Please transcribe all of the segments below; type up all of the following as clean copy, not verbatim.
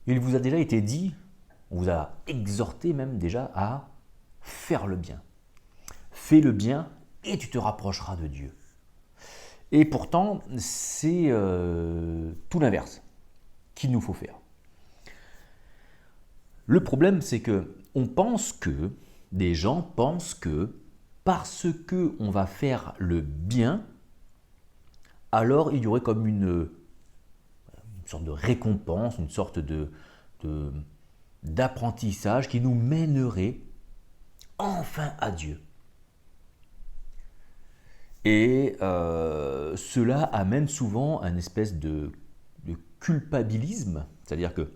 Il vous a déjà été dit, on vous a exhorté même déjà à faire le bien. Fais le bien et tu te rapprocheras de Dieu. Et pourtant, c'est tout l'inverse qu'il nous faut faire. Le problème, c'est que des gens pensent que parce que on va faire le bien, alors il y aurait comme une sorte de récompense, une sorte de- d'apprentissage qui nous mènerait enfin à Dieu. Et cela amène souvent un espèce de culpabilisme, c'est-à-dire que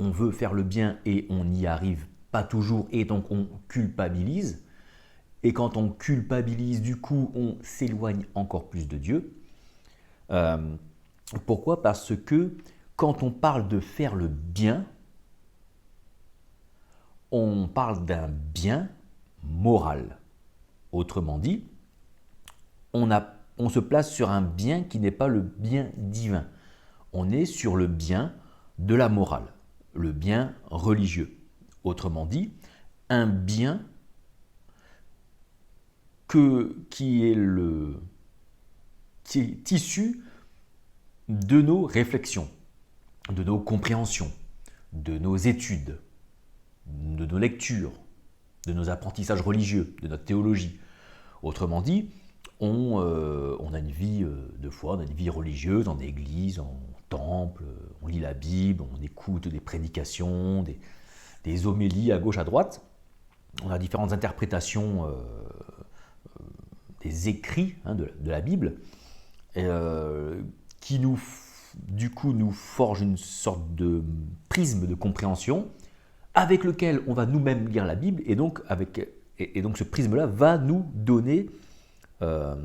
on veut faire le bien et on n'y arrive pas toujours et donc on culpabilise. Et quand on culpabilise, du coup, on s'éloigne encore plus de Dieu. Euh, Pourquoi? Parce que quand on parle de faire le bien, on parle d'un bien moral. Autrement dit, on se place sur un bien qui n'est pas le bien divin. On est sur le bien de la morale, le bien religieux. Autrement dit, un bien qui est qui est issu de nos réflexions, de nos compréhensions, de nos études, de nos lectures, de nos apprentissages religieux, de notre théologie. Autrement dit, on a une vie de foi, on a une vie religieuse en église, en temple, on lit la Bible, on écoute des prédications, des homélies à gauche, à droite. On a différentes interprétations des écrits de la Bible, qui du coup nous forgent une sorte de prisme de compréhension avec lequel on va nous-mêmes lire la Bible, et donc ce prisme-là va nous donner euh,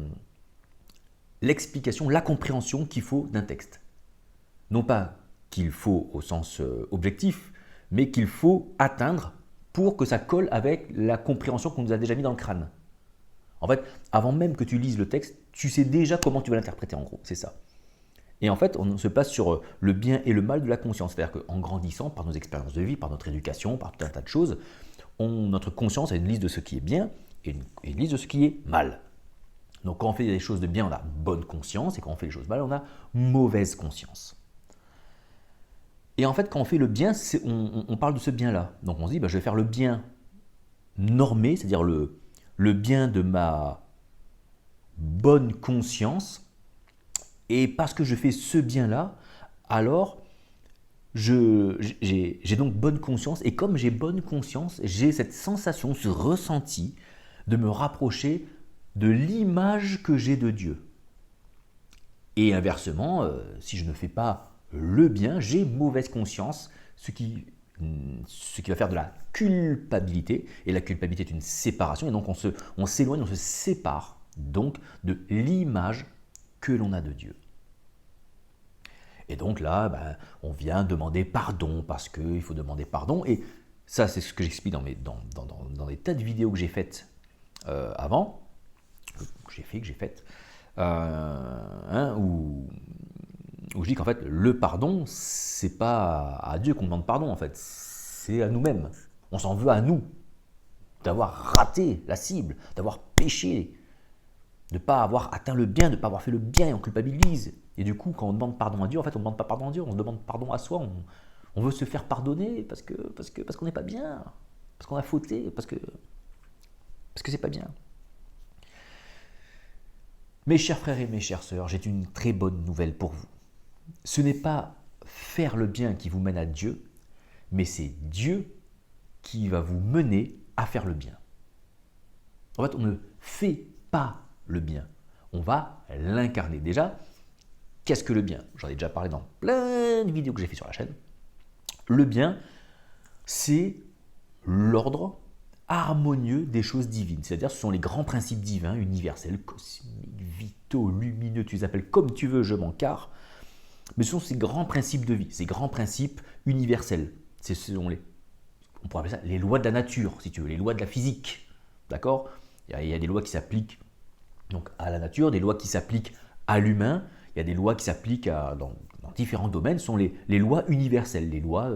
l'explication, la compréhension qu'il faut d'un texte. Non pas qu'il faut au sens objectif, mais qu'il faut atteindre pour que ça colle avec la compréhension qu'on nous a déjà mis dans le crâne. En fait, avant même que tu lises le texte, tu sais déjà comment tu vas l'interpréter en gros, c'est ça. Et en fait, on se place sur le bien et le mal de la conscience. C'est-à-dire qu'en grandissant, par nos expériences de vie, par notre éducation, par tout un tas de choses, notre conscience a une liste de ce qui est bien et une liste de ce qui est mal. Donc quand on fait des choses de bien, on a bonne conscience, et quand on fait des choses de mal, on a mauvaise conscience. Et en fait, quand on fait le bien, on parle de ce bien-là. Donc on se dit, bah, je vais faire le bien normé, c'est-à-dire le bien de ma bonne conscience, et parce que je fais ce bien-là, alors j'ai donc bonne conscience, et comme j'ai bonne conscience, j'ai cette sensation, ce ressenti de me rapprocher de l'image que j'ai de Dieu. Et inversement, si je ne fais pas le bien, j'ai mauvaise conscience, ce qui va faire de la culpabilité, et la culpabilité est une séparation, et donc on s'éloigne, on se sépare donc de l'image que l'on a de Dieu. Et donc là, ben, on vient demander pardon parce qu'il faut demander pardon. Et ça, c'est ce que j'explique dans des tas de vidéos que j'ai faites avant, que j'ai faites, où je dis qu'en fait, le pardon, c'est pas à Dieu qu'on demande pardon, en fait, c'est à nous-mêmes. On s'en veut à nous d'avoir raté la cible, d'avoir péché, de ne pas avoir atteint le bien, de ne pas avoir fait le bien et on culpabilise. Et du coup, quand on demande pardon à Dieu, en fait, on ne demande pas pardon à Dieu, on se demande pardon à soi. On veut se faire pardonner parce qu'on n'est pas bien, parce qu'on a fauté, parce que c'est pas bien. Mes chers frères et mes chères sœurs, j'ai une très bonne nouvelle pour vous. Ce n'est pas faire le bien qui vous mène à Dieu, mais c'est Dieu qui va vous mener à faire le bien. En fait, on ne fait pas le bien, on va l'incarner. Déjà, qu'est-ce que le bien? J'en ai déjà parlé dans plein de vidéos que j'ai fait sur la chaîne. Le bien, c'est l'ordre harmonieux des choses divines. C'est-à-dire, ce sont les grands principes divins, universels, cosmiques, vitaux, lumineux, tu les appelles comme tu veux, je m'en carre. Mais ce sont ces grands principes de vie, ces grands principes universels. On pourrait appeler ça les lois de la nature, si tu veux, les lois de la physique. D'accord? Il y a des lois qui s'appliquent donc à la nature, des lois qui s'appliquent à l'humain, il y a des lois qui s'appliquent dans différents domaines sont les lois universelles, les lois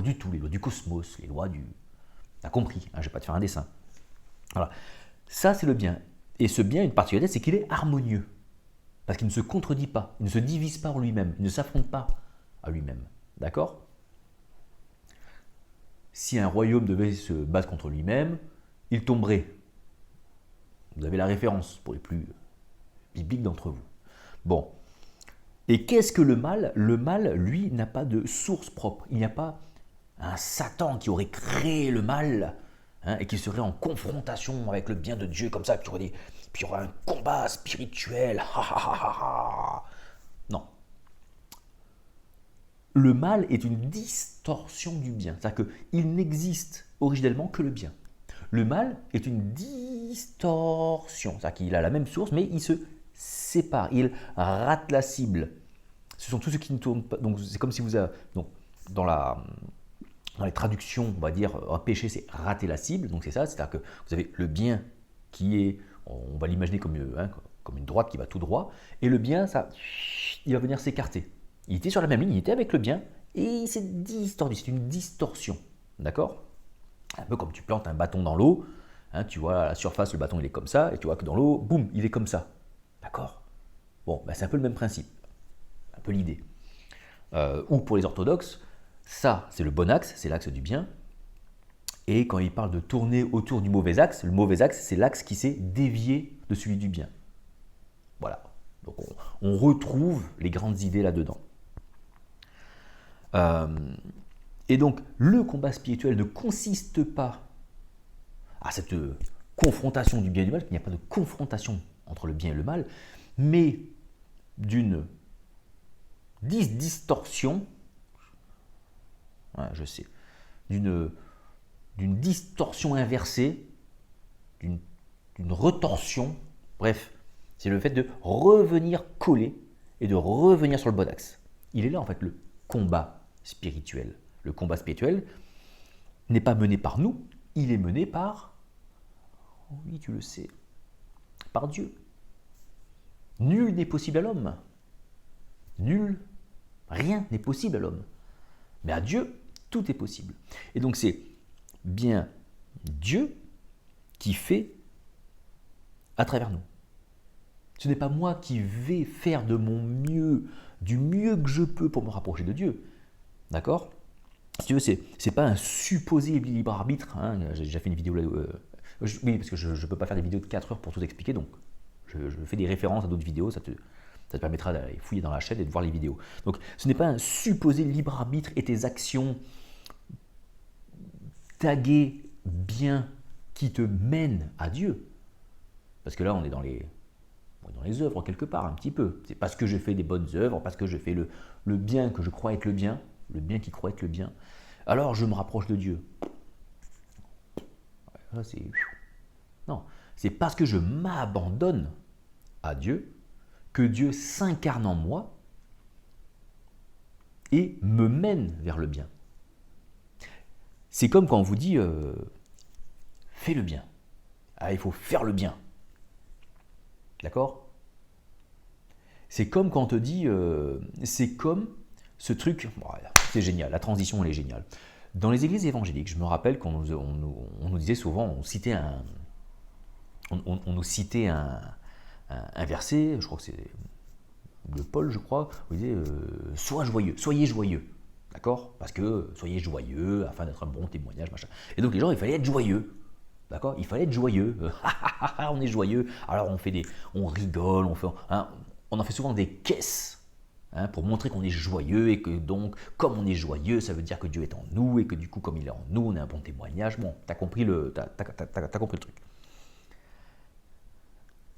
du tout, les lois du cosmos, les lois du... T'as compris, hein, je ne vais pas te faire un dessin. Voilà. Ça, c'est le bien. Et ce bien, une particularité, c'est qu'il est harmonieux. Parce qu'il ne se contredit pas, il ne se divise pas en lui-même, il ne s'affronte pas à lui-même. D'accord? Si un royaume devait se battre contre lui-même, il tomberait. Vous avez la référence pour les plus bibliques d'entre vous. Bon. Et qu'est-ce que le mal? Le mal, lui, n'a pas de source propre. Il n'y a pas un Satan qui aurait créé le mal, hein, et qui serait en confrontation avec le bien de Dieu, comme ça, puis il y aurait un combat spirituel. Non. Le mal est une distorsion du bien. C'est-à-dire qu'il n'existe originellement que le bien. Le mal est une distorsion. C'est-à-dire qu'il a la même source, mais il se sépare. Il rate la cible. Ce sont tous ceux qui ne tournent pas. Donc c'est comme si vous avez. Donc, dans les traductions, on va dire, un péché, c'est rater la cible. Donc c'est ça. C'est-à-dire que vous avez le bien qui est, on va l'imaginer comme une droite qui va tout droit. Et le bien, ça, il va venir s'écarter. Il était sur la même ligne, il était avec le bien, et il s'est distordu, c'est une distorsion, d'accord? Un peu comme tu plantes un bâton dans l'eau, hein, tu vois à la surface, le bâton il est comme ça, et tu vois que dans l'eau, boum, il est comme ça, d'accord? Bon, ben, c'est un peu le même principe, un peu l'idée. Ou pour les orthodoxes, ça c'est le bon axe, c'est l'axe du bien, et quand ils parlent de tourner autour du mauvais axe, le mauvais axe c'est l'axe qui s'est dévié de celui du bien. Voilà, donc on retrouve les grandes idées là-dedans. Et donc, le combat spirituel ne consiste pas à cette confrontation du bien et du mal, il n'y a pas de confrontation entre le bien et le mal, mais d'une distorsion, ouais, je sais, d'une distorsion inversée, d'une retorsion, bref, c'est le fait de revenir coller et de revenir sur le bon axe. Il est là en fait le combat spirituel. Le combat spirituel n'est pas mené par nous, il est mené par, oui tu le sais, par Dieu. Nul n'est possible à l'homme. Nul, rien n'est possible à l'homme. Mais à Dieu, tout est possible. Et donc c'est bien Dieu qui fait à travers nous. Ce n'est pas moi qui vais faire de mon mieux, du mieux que je peux pour me rapprocher de Dieu. D'accord? Si tu veux, c'est pas un supposé libre arbitre. Hein. J'ai déjà fait une vidéo là. Oui, parce que je ne peux pas faire des vidéos de 4 heures pour tout expliquer. Donc, je fais des références à d'autres vidéos. Ça te permettra d'aller fouiller dans la chaîne et de voir les vidéos. Donc, ce n'est pas un supposé libre arbitre et tes actions taguées bien qui te mènent à Dieu. Parce que là, on est dans les œuvres quelque part, un petit peu. C'est parce que je fais des bonnes œuvres, parce que je fais le bien que je crois être le bien qui croit être le bien, alors je me rapproche de Dieu. Non, c'est parce que je m'abandonne à Dieu que Dieu s'incarne en moi et me mène vers le bien. C'est comme quand on vous dit fais le bien. Ah, il faut faire le bien. D'accord? C'est comme quand on te dit c'est comme ce truc, voilà, c'est génial, la transition elle est géniale. Dans les églises évangéliques, je me rappelle qu'on nous disait souvent, on nous citait un verset, je crois que c'est de Paul, je crois, où il disait sois joyeux, soyez joyeux, d'accord? Parce que soyez joyeux afin d'être un bon témoignage, machin. Et donc les gens, il fallait être joyeux, d'accord? Il fallait être joyeux. On est joyeux, alors on rigole, on en fait souvent des caisses. Hein, pour montrer qu'on est joyeux et que donc, comme on est joyeux, ça veut dire que Dieu est en nous et que du coup, comme il est en nous, on est un bon témoignage. Bon, t'as compris t'as compris le truc.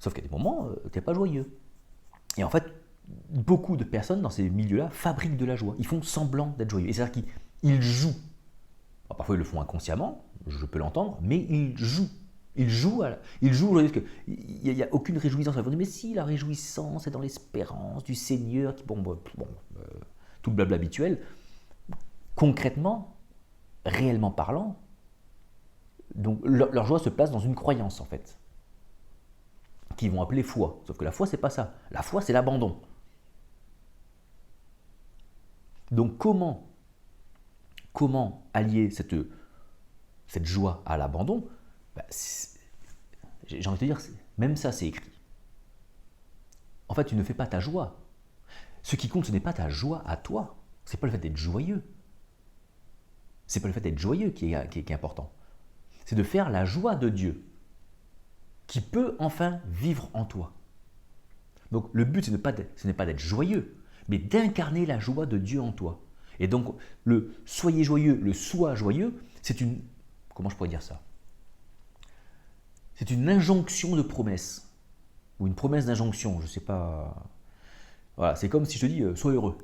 Sauf qu'à des moments, t'es pas joyeux. Et en fait, beaucoup de personnes dans ces milieux-là fabriquent de la joie. Ils font semblant d'être joyeux. Et c'est-à-dire qu'ils jouent. Alors, parfois, ils le font inconsciemment, je peux l'entendre, mais ils jouent. Il joue, parce qu'il n'y a aucune réjouissance. Vous dites, mais si, la réjouissance est dans l'espérance du Seigneur, tout le blabla habituel. Concrètement, réellement parlant, donc leur joie se place dans une croyance en fait, qu'ils vont appeler foi. Sauf que la foi, c'est pas ça. La foi, c'est l'abandon. Donc comment allier cette joie à l'abandon? J'ai envie de te dire, même ça c'est écrit. En fait, tu ne fais pas ta joie. Ce qui compte, ce n'est pas ta joie à toi. Ce n'est pas le fait d'être joyeux. Ce n'est pas le fait d'être joyeux qui est important. C'est de faire la joie de Dieu, qui peut enfin vivre en toi. Donc le but, ce n'est pas d'être joyeux, mais d'incarner la joie de Dieu en toi. Et donc, le soyez joyeux, le sois joyeux, c'est une... Comment je pourrais dire ça? C'est une injonction de promesse. Ou une promesse d'injonction, je ne sais pas. Voilà, c'est comme si je te dis sois heureux.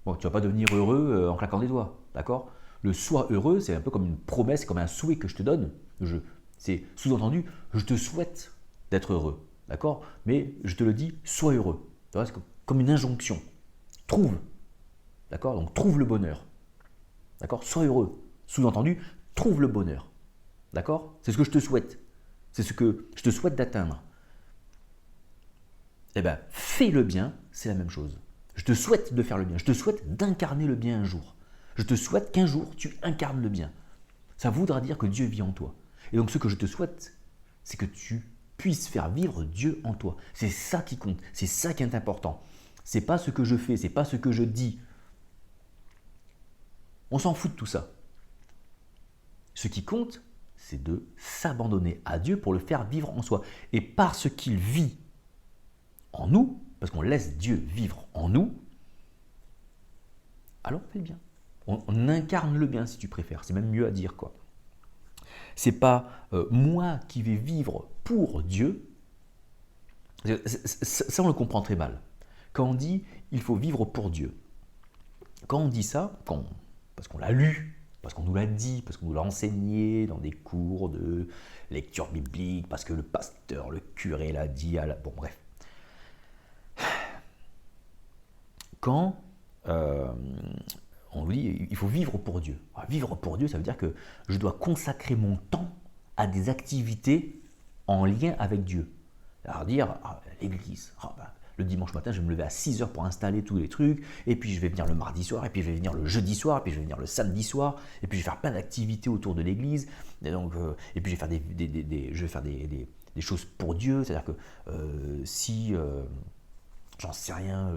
Bon, tu ne vas pas devenir heureux en claquant des doigts, d'accord? Le sois heureux, c'est un peu comme une promesse, comme un souhait que je te donne. C'est sous-entendu, je te souhaite d'être heureux, d'accord? Mais je te le dis, sois heureux. C'est comme une injonction. Trouve, d'accord? Donc trouve le bonheur, d'accord? Sois heureux. Sous-entendu, trouve le bonheur, d'accord? C'est ce que je te souhaite. C'est ce que je te souhaite d'atteindre. Eh bien, fais le bien, c'est la même chose. Je te souhaite de faire le bien. Je te souhaite d'incarner le bien un jour. Je te souhaite qu'un jour, tu incarnes le bien. Ça voudra dire que Dieu vit en toi. Et donc, ce que je te souhaite, c'est que tu puisses faire vivre Dieu en toi. C'est ça qui compte. C'est ça qui est important. C'est pas ce que je fais, c'est pas ce que je dis. On s'en fout de tout ça. Ce qui compte, c'est de s'abandonner à Dieu pour le faire vivre en soi. Et parce qu'il vit en nous, parce qu'on laisse Dieu vivre en nous, alors on fait le bien. On incarne le bien si tu préfères. C'est même mieux à dire quoi. C'est pas moi qui vais vivre pour Dieu. Ça on le comprend très mal. Quand on dit il faut vivre pour Dieu. Quand on dit ça, parce qu'on l'a lu, parce qu'on nous l'a dit, parce qu'on nous l'a enseigné dans des cours de lecture biblique, parce que le pasteur, le curé l'a dit, bon bref. Quand on nous dit il faut vivre pour Dieu. Vivre pour Dieu, ça veut dire que je dois consacrer mon temps à des activités en lien avec Dieu. Alors dire, l'église, le dimanche matin, je vais me lever à 6 heures pour installer tous les trucs, et puis je vais venir le mardi soir, et puis je vais venir le jeudi soir, et puis je vais venir le samedi soir, et puis je vais faire plein d'activités autour de l'église, et puis je vais faire des choses pour Dieu, c'est-à-dire que si, j'en sais rien,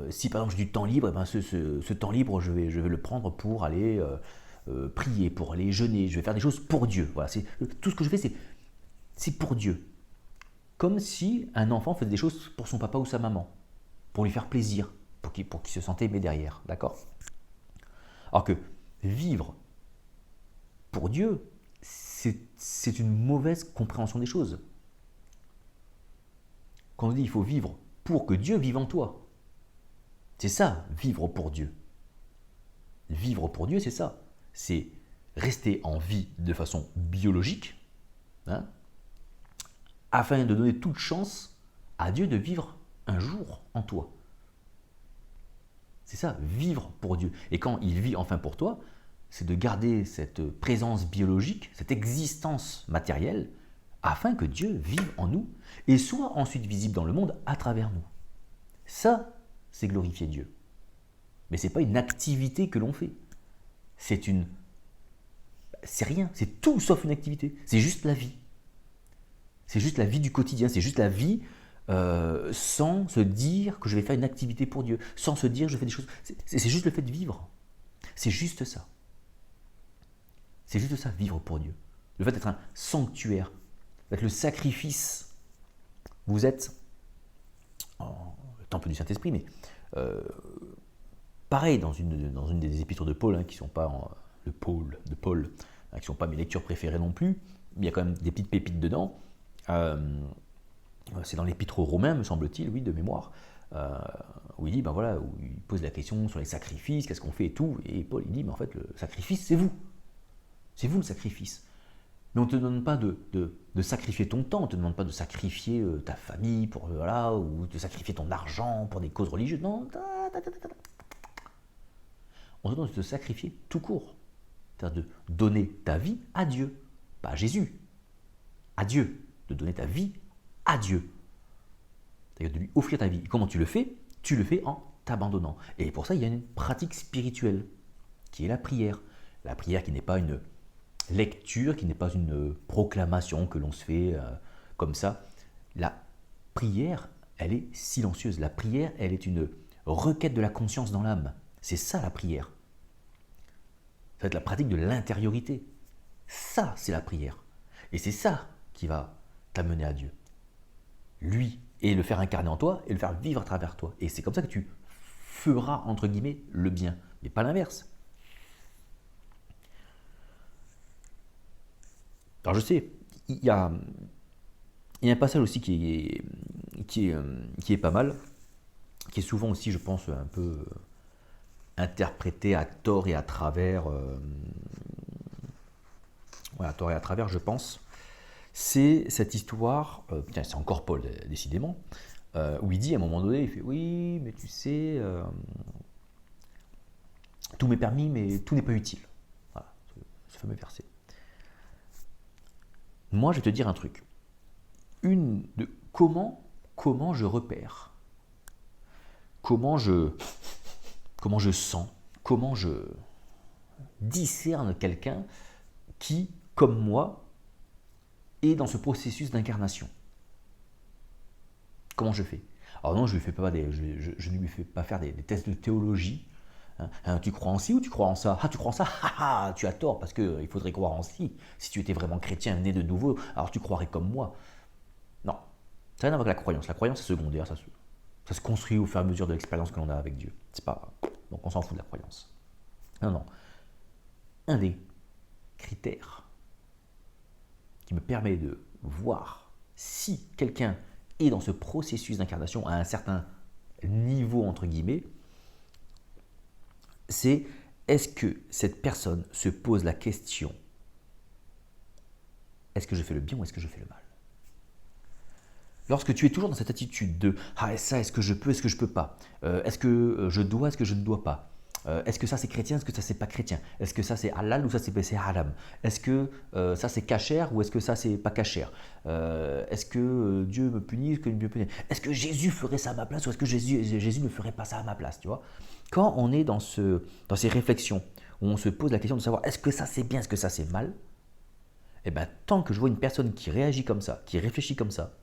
si par exemple j'ai du temps libre, ce temps libre, je vais le prendre pour aller prier, pour aller jeûner, je vais faire des choses pour Dieu. Voilà, tout ce que je fais, c'est pour Dieu. Comme si un enfant faisait des choses pour son papa ou sa maman, pour lui faire plaisir, pour qu'il se sente aimé derrière, d'accord? Alors que vivre pour Dieu, c'est une mauvaise compréhension des choses. Quand on dit il faut vivre pour que Dieu vive en toi, c'est ça, vivre pour Dieu. Vivre pour Dieu, c'est ça. C'est rester en vie de façon biologique, afin de donner toute chance à Dieu de vivre un jour en toi. C'est ça, vivre pour Dieu. Et quand il vit enfin pour toi, c'est de garder cette présence biologique, cette existence matérielle, afin que Dieu vive en nous et soit ensuite visible dans le monde à travers nous. Ça, c'est glorifier Dieu. Mais ce n'est pas une activité que l'on fait. C'est rien, c'est tout sauf une activité. C'est juste la vie. C'est juste la vie du quotidien, c'est juste la vie sans se dire que je vais faire une activité pour Dieu, sans se dire que je fais des choses. C'est juste le fait de vivre. C'est juste ça. C'est juste ça, vivre pour Dieu. Le fait d'être un sanctuaire, d'être le sacrifice. Vous êtes le temple du Saint-Esprit, mais pareil dans une des épîtres de Paul, qui ne sont pas qui ne sont pas mes lectures préférées non plus, il y a quand même des petites pépites dedans. C'est dans l'épître aux Romains, me semble-t-il, oui, de mémoire, où il dit, où il pose la question sur les sacrifices, qu'est-ce qu'on fait et tout, et Paul il dit, en fait, le sacrifice, c'est vous. C'est vous le sacrifice. Mais on ne te demande pas de sacrifier ton temps, on ne te demande pas de sacrifier ta famille, ou de sacrifier ton argent pour des causes religieuses. Non, on te demande de te sacrifier tout court. C'est-à-dire de donner ta vie à Dieu, pas à Jésus, à Dieu, de donner ta vie à Dieu. C'est-à-dire de lui offrir ta vie. Et comment tu le fais? Tu le fais en t'abandonnant. Et pour ça, il y a une pratique spirituelle qui est la prière. La prière qui n'est pas une lecture, qui n'est pas une proclamation que l'on se fait comme ça. La prière, elle est silencieuse. La prière, elle est une requête de la conscience dans l'âme. C'est ça la prière. Ça va être la pratique de l'intériorité. Ça, c'est la prière. Et c'est ça qui va t'amener à Dieu. Lui, et le faire incarner en toi, et le faire vivre à travers toi. Et c'est comme ça que tu feras, entre guillemets, le bien, mais pas l'inverse. Alors je sais, il y a un passage aussi qui est pas mal, qui est souvent aussi, je pense, un peu interprété à tort et à travers, à tort et à travers, je pense. C'est cette histoire, tiens, c'est encore Paul, décidément, où il dit à un moment donné, il fait oui, mais tu sais, tout m'est permis, mais tout n'est pas utile. Voilà, ce fameux verset. Moi, je vais te dire un truc. Comment je repère, comment je sens, comment je discerne quelqu'un qui, comme moi, est dans ce processus d'incarnation. Comment je fais? Alors non, je ne lui fais pas faire des tests de théologie. Tu crois en ci ou tu crois en ça? Ah, tu crois en ça? Ah, tu as tort, parce qu'il faudrait croire en ci. Si tu étais vraiment chrétien, né de nouveau, alors tu croirais comme moi. Non, ça n'a rien à voir avec la croyance. La croyance, c'est secondaire, ça se construit au fur et à mesure de l'expérience que l'on a avec Dieu. C'est pas... Donc on s'en fout de la croyance. Non. Un des critères qui me permet de voir si quelqu'un est dans ce processus d'incarnation à un certain niveau, entre guillemets, c'est est-ce que cette personne se pose la question, est-ce que je fais le bien ou est-ce que je fais le mal? Lorsque tu es toujours dans cette attitude de « Ah, ça, est-ce que je peux, est-ce que je ne peux pas Est-ce que je dois, est-ce que je ne dois pas Est-ce que ça c'est chrétien, est-ce que ça c'est pas chrétien? Est-ce que ça c'est halal ou ça c'est haram? Est-ce que ça c'est cachère ou est-ce que ça c'est pas cachère? Est-ce que Dieu me punit, est-ce que Dieu me punit? Est-ce que Jésus ferait ça à ma place ou est-ce que Jésus ne ferait pas ça à ma place, tu vois? Quand on est dans ces réflexions où on se pose la question de savoir est-ce que ça c'est bien, est-ce que ça c'est mal, et bien tant que je vois une personne qui réagit comme ça, qui réfléchit comme ça,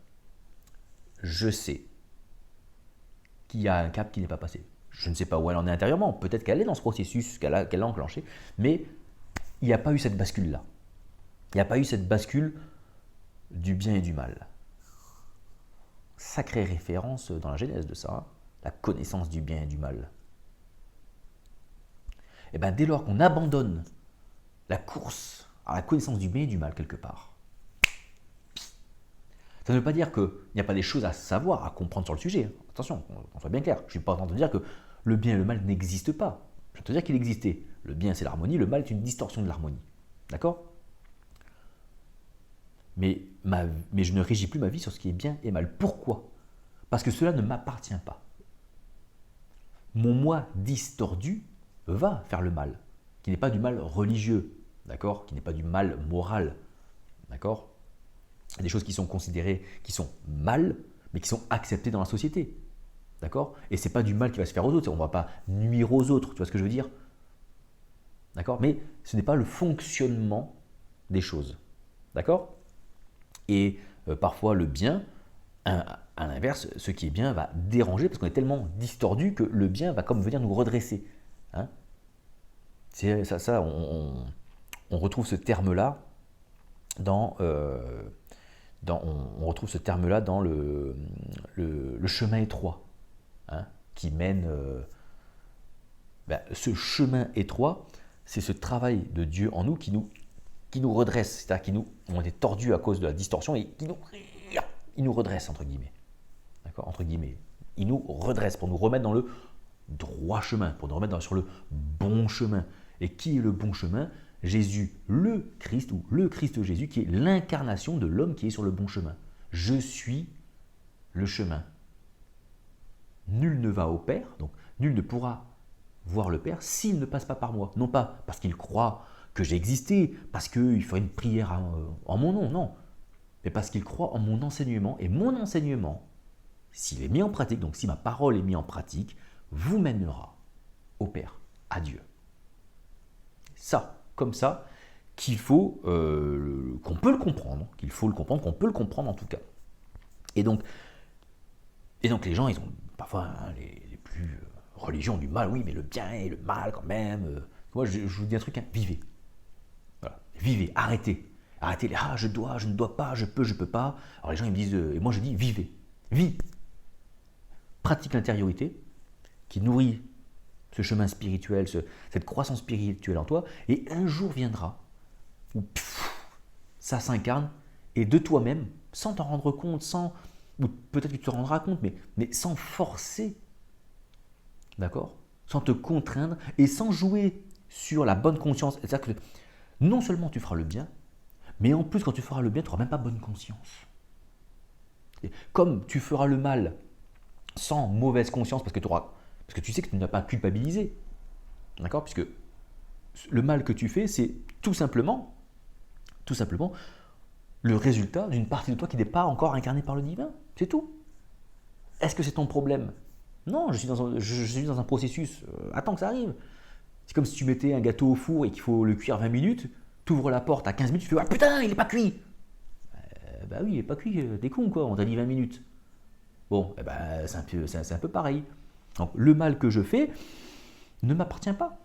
je sais qu'il y a un cap qui n'est pas passé. Je ne sais pas où elle en est intérieurement, peut-être qu'elle est dans ce processus, qu'elle a enclenché, mais il n'y a pas eu cette bascule-là. Il n'y a pas eu cette bascule du bien et du mal. Sacrée référence dans la Genèse de ça, hein, la connaissance du bien et du mal. Et bien dès lors qu'on abandonne la course à la connaissance du bien et du mal quelque part, ça ne veut pas dire qu'il n'y a pas des choses à savoir, à comprendre sur le sujet. Attention, qu'on soit bien clair. Je ne suis pas en train de dire que le bien et le mal n'existent pas. Je vais te dire qu'il existait. Le bien, c'est l'harmonie, le mal est une distorsion de l'harmonie. D'accord? mais je ne régis plus ma vie sur ce qui est bien et mal. Pourquoi? Parce que cela ne m'appartient pas. Mon moi distordu va faire le mal, qui n'est pas du mal religieux, d'accord? Qui n'est pas du mal moral, d'accord? Il y a des choses qui sont considérées, qui sont mal, mais qui sont acceptées dans la société. D'accord? Et ce n'est pas du mal qui va se faire aux autres, on ne va pas nuire aux autres, tu vois ce que je veux dire? D'accord? Mais ce n'est pas le fonctionnement des choses. D'accord? Et parfois le bien, à l'inverse, ce qui est bien va déranger parce qu'on est tellement distordu que le bien va comme venir nous redresser. Hein? C'est ça, on retrouve ce terme-là dans... on retrouve ce terme-là dans le chemin étroit, hein, qui mène... ce chemin étroit, c'est ce travail de Dieu en nous qui nous redresse, c'est-à-dire on est tordus à cause de la distorsion et il nous redresse, entre guillemets. D'accord? Entre guillemets. Il nous redresse pour nous remettre dans le droit chemin, pour nous remettre sur le bon chemin. Et qui est le bon chemin? Jésus, le Christ, ou le Christ Jésus, qui est l'incarnation de l'homme qui est sur le bon chemin. Je suis le chemin. Nul ne va au Père, donc nul ne pourra voir le Père s'il ne passe pas par moi. Non pas parce qu'il croit que j'ai existé, parce qu'il ferait une prière en mon nom, non. Mais parce qu'il croit en mon enseignement. Et mon enseignement, s'il est mis en pratique, donc si ma parole est mise en pratique, vous mènera au Père, à Dieu. Ça, comme ça, qu'il faut, qu'on peut le comprendre, qu'on peut le comprendre en tout cas. Et donc les gens, ils ont parfois les plus religions du mal, oui, mais le bien et le mal quand même. Moi, je vous dis un truc, hein, vivez. Voilà. Vivez, arrêtez. Arrêtez les je dois, je ne dois pas, je peux pas. Alors les gens ils me disent, et moi je dis, vivez. Vis. Pratique l'intériorité qui nourrit ce chemin spirituel, cette croissance spirituelle en toi, et un jour viendra où ça s'incarne, et de toi-même, sans t'en rendre compte, ou peut-être que tu te rendras compte, mais sans forcer, d'accord, sans te contraindre, et sans jouer sur la bonne conscience. C'est-à-dire que non seulement tu feras le bien, mais en plus quand tu feras le bien, tu n'auras même pas bonne conscience. Et comme tu feras le mal sans mauvaise conscience, parce que tu sais que tu n'as pas culpabilisé, d'accord, puisque le mal que tu fais, c'est tout simplement le résultat d'une partie de toi qui n'est pas encore incarnée par le divin. C'est tout. Est-ce que c'est ton problème? Non, je suis dans un processus. Attends que ça arrive. C'est comme si tu mettais un gâteau au four et qu'il faut le cuire 20 minutes. Tu ouvres la porte à 15 minutes, tu fais ah putain, il n'est pas cuit. Bah oui, il n'est pas cuit. T'es con quoi, on t'a dit 20 minutes. Bon, c'est un peu pareil. Donc le mal que je fais ne m'appartient pas.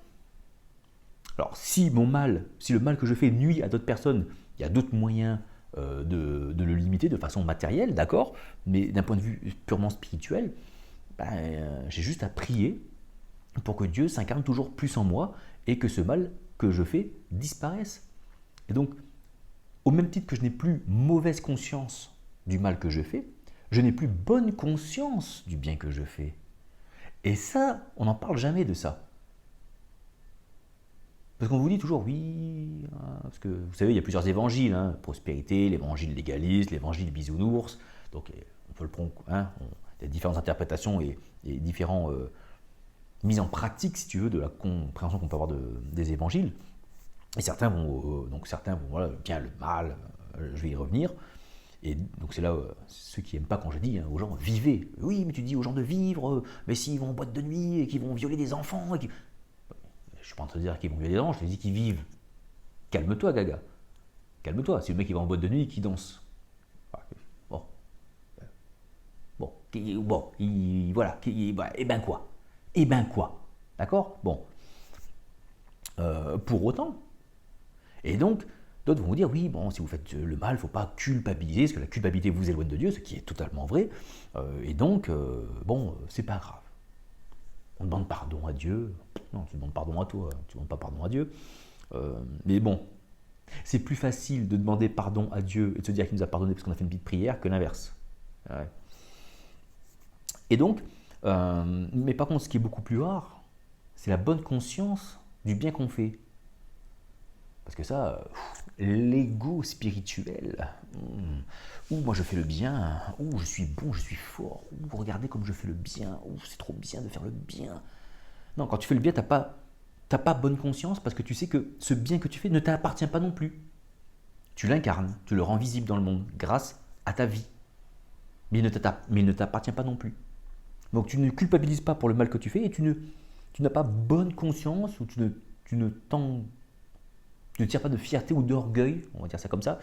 Alors si le mal que je fais nuit à d'autres personnes, il y a d'autres moyens de le limiter de façon matérielle, d'accord, mais d'un point de vue purement spirituel, j'ai juste à prier pour que Dieu s'incarne toujours plus en moi et que ce mal que je fais disparaisse. Et donc, au même titre que je n'ai plus mauvaise conscience du mal que je fais, je n'ai plus bonne conscience du bien que je fais. Et ça, on n'en parle jamais de ça. Parce qu'on vous dit toujours, oui, parce que vous savez, il y a plusieurs évangiles, hein, prospérité, l'évangile légaliste, l'évangile bisounours, donc on peut le prendre, hein, il y a différentes interprétations et différentes mises en pratique, si tu veux, de la compréhension qu'on peut avoir des évangiles. Et certains vont, voilà, le bien, le mal, je vais y revenir. Et donc c'est là, ceux qui n'aiment pas quand je dis aux gens, vivez. Oui, mais tu dis aux gens de vivre, mais s'ils vont en boîte de nuit et qu'ils vont violer des enfants, je ne suis pas en train de dire qu'ils vont violer des enfants, je te dis qu'ils vivent. Calme-toi, gaga. Calme-toi. Si le mec il va en boîte de nuit et qu'il danse. Voilà. Et ben quoi? Et ben quoi? D'accord? Bon. Pour autant. Et donc, d'autres vont vous dire, oui, bon, si vous faites le mal, il ne faut pas culpabiliser, parce que la culpabilité vous éloigne de Dieu, ce qui est totalement vrai. Et donc, c'est pas grave. On demande pardon à Dieu. Non, tu demandes pardon à toi, tu ne demandes pas pardon à Dieu. Mais bon, c'est plus facile de demander pardon à Dieu et de se dire qu'il nous a pardonné parce qu'on a fait une petite prière que l'inverse. Ouais. Et donc, mais par contre, ce qui est beaucoup plus rare, c'est la bonne conscience du bien qu'on fait. Parce que ça, l'ego spirituel, moi je fais le bien, je suis bon, je suis fort, regardez comme je fais le bien, c'est trop bien de faire le bien. Non, quand tu fais le bien, t'as pas bonne conscience parce que tu sais que ce bien que tu fais ne t'appartient pas non plus. Tu l'incarnes, tu le rends visible dans le monde grâce à ta vie. Mais il ne t'appartient pas non plus. Donc tu ne culpabilises pas pour le mal que tu fais et tu n'as pas bonne conscience ou tu ne tires pas de fierté ou d'orgueil, on va dire ça comme ça,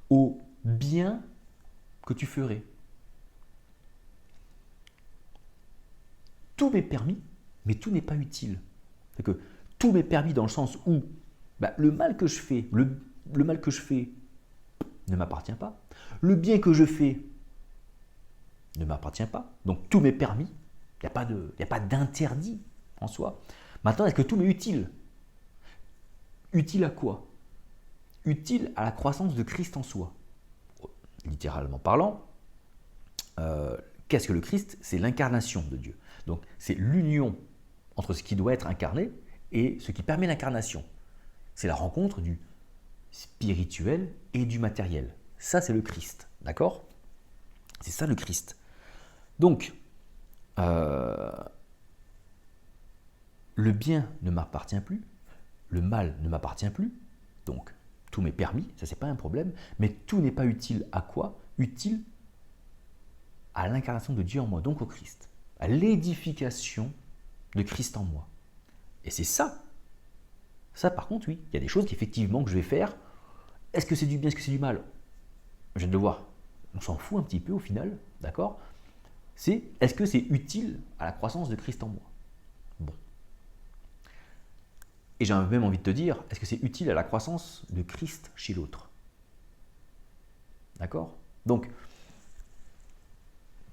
au bien que tu ferais. Tout m'est permis, mais tout n'est pas utile. C'est que tout m'est permis dans le sens où le mal que je fais, le mal que je fais ne m'appartient pas. Le bien que je fais ne m'appartient pas. Donc tout m'est permis. Il n'y a pas d'interdit en soi. Maintenant, est-ce que tout m'est utile? Utile à quoi? Utile à la croissance de Christ en soi. Littéralement parlant, qu'est-ce que le Christ? C'est l'incarnation de Dieu. Donc c'est l'union entre ce qui doit être incarné et ce qui permet l'incarnation. C'est la rencontre du spirituel et du matériel. Ça, c'est le Christ. D'accord? C'est ça le Christ. Donc, le bien ne m'appartient plus, le mal ne m'appartient plus, donc tout m'est permis, ça c'est pas un problème, mais tout n'est pas utile à quoi? Utile à l'incarnation de Dieu en moi, donc au Christ, à l'édification de Christ en moi. Et c'est ça. Ça, par contre, oui, il y a des choses qu'effectivement que je vais faire. Est-ce que c'est du bien, est-ce que c'est du mal? Je viens de le voir. On s'en fout un petit peu au final, d'accord? C'est est-ce que c'est utile à la croissance de Christ en moi? Bon. Et j'ai même envie de te dire, est-ce que c'est utile à la croissance de Christ chez l'autre? D'accord? Donc,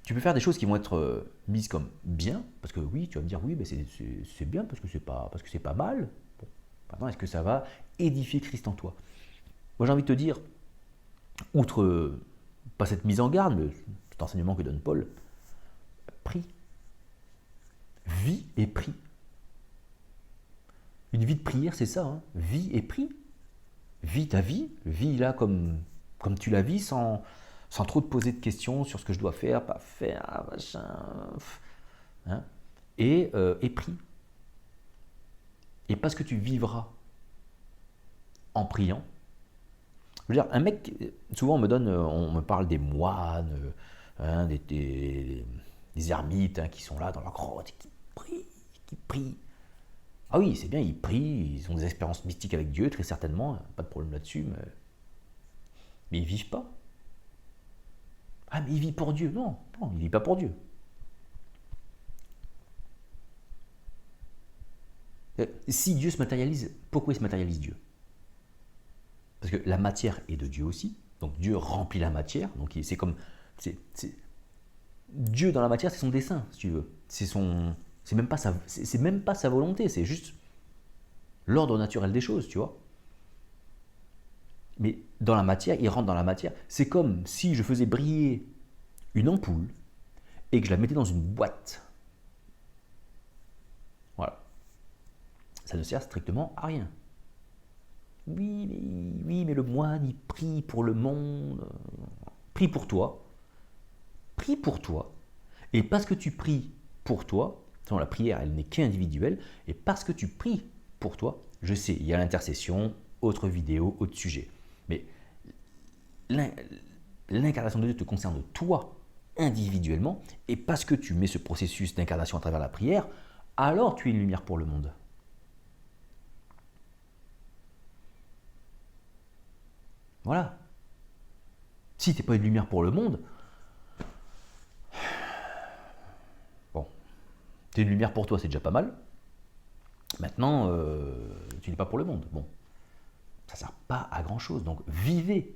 tu peux faire des choses qui vont être mises comme bien, parce que oui, tu vas me dire, oui, mais c'est bien parce que c'est pas mal. Bon. Maintenant, est-ce que ça va édifier Christ en toi? Moi, j'ai envie de te dire, outre, pas cette mise en garde, mais cet enseignement que donne Paul, prie. Vis et prie. Une vie de prière, c'est ça, hein. Vis et prie. Vis ta vie, vis là comme tu la vis, sans trop te poser de questions sur ce que je dois faire, pas faire, machin. Hein, et prie. Et parce que tu vivras en priant, je veux dire, un mec, souvent on me parle des moines, hein, des ermites hein, qui sont là dans leur grotte et qui prient. Ah oui, c'est bien, ils prient, ils ont des expériences mystiques avec Dieu, très certainement, pas de problème là-dessus, mais ils vivent pas. Ah, mais il vit pour Dieu. Non, non, il vit pas pour Dieu. Si Dieu se matérialise, pourquoi il se matérialise Dieu? Parce que la matière est de Dieu aussi. Donc Dieu remplit la matière. Donc c'est comme. Dieu dans la matière, c'est son dessein, si tu veux. C'est même pas sa volonté, c'est juste l'ordre naturel des choses, tu vois. Mais dans la matière, il rentre dans la matière. C'est comme si je faisais briller une ampoule et que je la mettais dans une boîte. Voilà. Ça ne sert strictement à rien. Oui, mais le moine, il prie pour le monde. Prie pour toi. Prie pour toi. Et parce que tu pries pour toi, la prière, elle n'est qu'individuelle, et parce que tu pries pour toi, je sais, il y a l'intercession, autre vidéo, autre sujet. Mais l'incarnation de Dieu te concerne toi individuellement, et parce que tu mets ce processus d'incarnation à travers la prière, alors tu es une lumière pour le monde. Voilà. Si tu n'es pas une lumière pour le monde, bon, tu es une lumière pour toi, c'est déjà pas mal. Maintenant, tu n'es pas pour le monde. Bon, ça ne sert pas à grand chose. Donc vivez.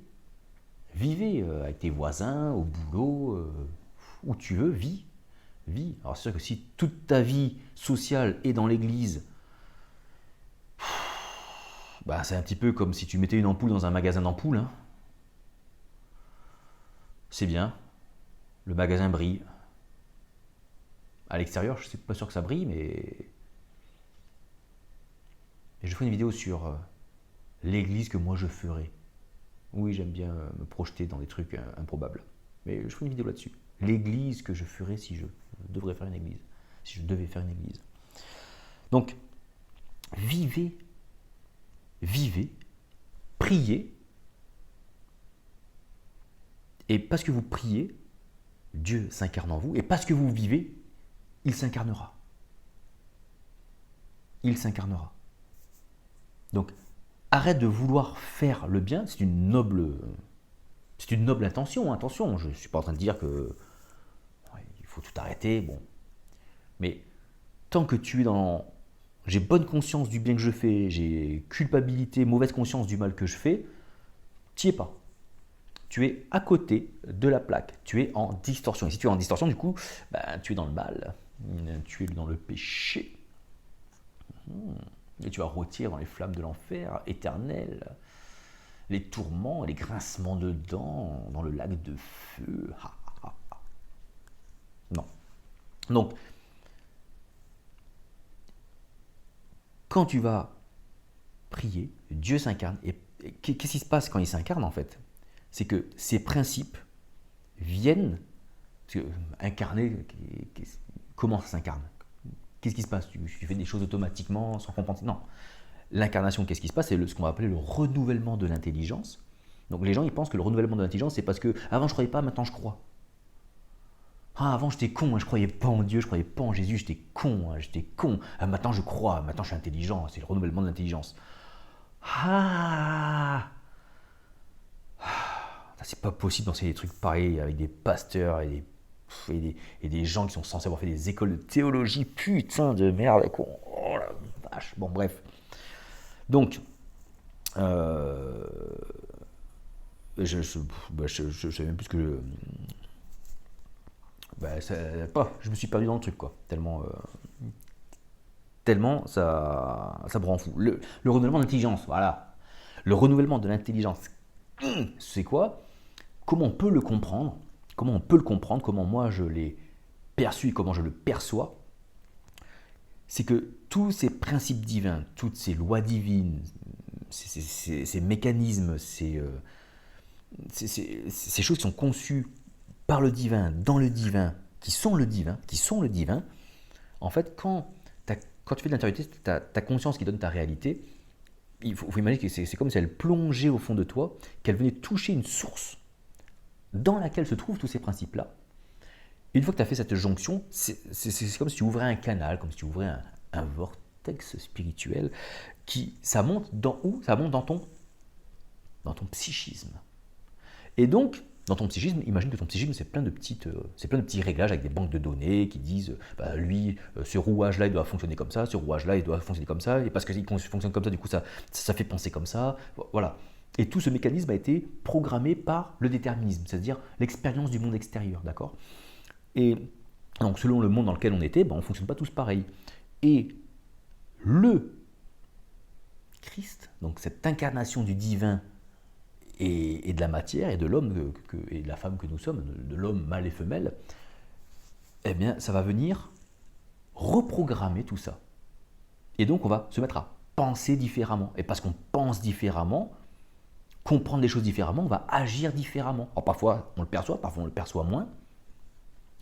Vivez avec tes voisins, au boulot, où tu veux, vis. Vis. Alors c'est sûr que si toute ta vie sociale est dans l'église, bah, c'est un petit peu comme si tu mettais une ampoule dans un magasin d'ampoules. Hein. C'est bien, le magasin brille. À l'extérieur, je ne suis pas sûr que ça brille, mais et je ferai une vidéo sur l'église que moi je ferai. Oui, j'aime bien me projeter dans des trucs improbables. Mais je ferai une vidéo là-dessus. L'église que je ferai si je devrais faire une église. Si je devais faire une église. Donc, vivez, priez. Et parce que vous priez, Dieu s'incarne en vous. Et parce que vous vivez, il s'incarnera. Il s'incarnera. Donc, arrête de vouloir faire le bien, c'est une noble intention. Attention, je ne suis pas en train de dire que il faut tout arrêter. Bon, mais tant que tu es dans j'ai bonne conscience du bien que je fais, j'ai culpabilité, mauvaise conscience du mal que je fais, tu n'y es pas. Tu es à côté de la plaque. Tu es en distorsion. Et si tu es en distorsion, du coup, tu es dans le mal. Tu es dans le péché. Et tu vas rôtir dans les flammes de l'enfer éternel, les tourments, les grincements de dents dans le lac de feu. Non. Donc, quand tu vas prier, Dieu s'incarne. Et qu'est-ce qui se passe quand il s'incarne en fait? C'est que ces principes viennent, parce que incarner, comment ça s'incarne? Qu'est-ce qui se passe? Tu fais des choses automatiquement sans comprendre? Non. L'incarnation, qu'est-ce qui se passe? C'est ce qu'on va appeler le renouvellement de l'intelligence. Donc les gens, ils pensent que le renouvellement de l'intelligence, c'est parce que avant je ne croyais pas, maintenant je crois. Ah, avant j'étais con, hein, je croyais pas en Dieu, je croyais pas en Jésus, j'étais con, hein, j'étais con. Ah, maintenant je crois, maintenant je suis intelligent, c'est le renouvellement de l'intelligence. Ah, c'est pas possible d'enseigner des trucs pareils avec des pasteurs et des gens qui sont censés avoir fait des écoles de théologie, putain de merde, con. Oh la vache. Bon, bref. Donc, euh, je sais même plus ce que je. Je me suis perdu dans le truc, quoi. Tellement ça me rend fou. Le renouvellement de l'intelligence, voilà. Le renouvellement de l'intelligence, c'est quoi? Comment on peut le comprendre? Comment on peut le comprendre? Comment moi je l'ai perçu et comment je le perçois? C'est que tous ces principes divins, toutes ces lois divines, ces mécanismes, ces choses qui sont conçues par le divin, dans le divin, qui sont le divin, en fait, quand tu fais de l'intériorité, ta conscience qui donne ta réalité, il faut imaginer que c'est comme si elle plongeait au fond de toi, qu'elle venait toucher une source dans laquelle se trouvent tous ces principes-là. Et une fois que tu as fait cette jonction, c'est comme si tu ouvrais un canal, comme si tu ouvrais un vortex spirituel, ça monte dans où? Ça monte dans ton psychisme. Et donc, dans ton psychisme, imagine que ton psychisme, c'est plein de petits réglages avec des banques de données qui disent, lui, ce rouage-là, il doit fonctionner comme ça, ce rouage-là, il doit fonctionner comme ça, et parce qu'il fonctionne comme ça, du coup, ça fait penser comme ça. Voilà. Et tout ce mécanisme a été programmé par le déterminisme, c'est-à-dire l'expérience du monde extérieur, d'accord? Et donc, selon le monde dans lequel on était, on ne fonctionne pas tous pareil. Et le Christ, donc cette incarnation du divin et de la matière et de l'homme et de la femme que nous sommes, de l'homme mâle et femelle, eh bien, ça va venir reprogrammer tout ça. Et donc, on va se mettre à penser différemment. Et parce qu'on pense différemment, comprendre les choses différemment, on va agir différemment. Alors, parfois, on le perçoit, parfois, on le perçoit moins.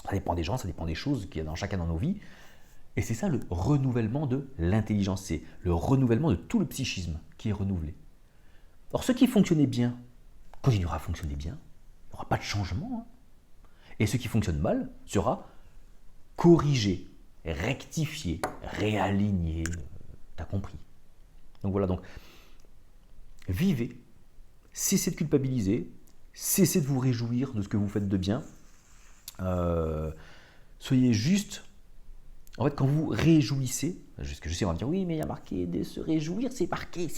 Ça dépend des gens, ça dépend des choses qu'il y a dans chacun dans nos vies. Et c'est ça le renouvellement de l'intelligence. C'est le renouvellement de tout le psychisme qui est renouvelé. Alors, ce qui fonctionnait bien continuera à fonctionner bien. Il n'y aura pas de changement. Et ce qui fonctionne mal sera corrigé, rectifié, réaligné. T'as compris. Donc voilà, donc vivez, cessez de culpabiliser, cessez de vous réjouir de ce que vous faites de bien. Soyez juste. En fait, quand vous réjouissez, ce que je sais, on va me dire oui, mais il y a marqué de se réjouir, c'est marqué.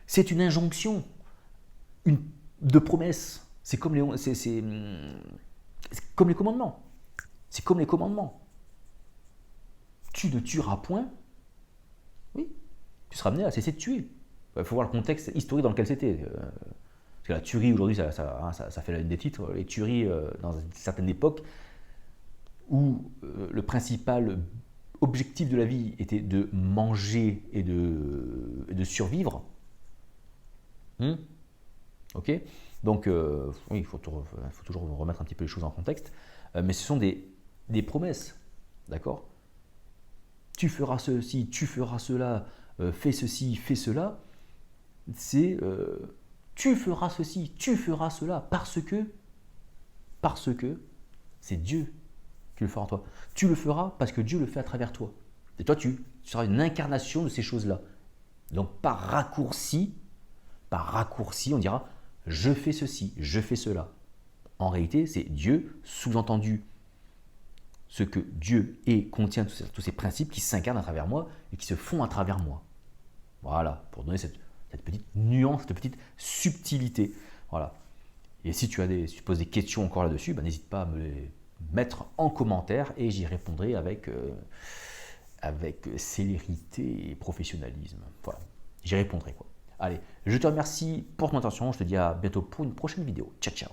C'est une injonction, de promesse. C'est comme comme les commandements. C'est comme les commandements. Tu ne tueras point. Oui, tu seras amené à cesser de tuer. Il faut voir le contexte historique dans lequel c'était. Parce que la tuerie aujourd'hui, ça fait la une des titres. Les tueries dans une certaine époque où le principal objectif de la vie était de manger et de survivre. Ok. Donc, oui, il faut toujours remettre un petit peu les choses en contexte. Mais ce sont des promesses, d'accord? Tu feras ceci, tu feras cela, fais ceci, fais cela. C'est tu feras ceci, tu feras cela, parce que c'est Dieu qui le fera en toi. Tu le feras parce que Dieu le fait à travers toi. Et toi, tu seras une incarnation de ces choses-là. Donc, par raccourci, on dira je fais ceci, je fais cela. En réalité, c'est Dieu, sous-entendu ce que Dieu est, contient tous ces principes qui s'incarnent à travers moi et qui se font à travers moi. Voilà, pour donner cette petite nuance, cette petite subtilité. Voilà. Et si tu poses des questions encore là-dessus, n'hésite pas à me les mettre en commentaire et j'y répondrai avec célérité et professionnalisme. Voilà, j'y répondrai quoi. Allez, je te remercie pour ton attention, je te dis à bientôt pour une prochaine vidéo. Ciao, ciao.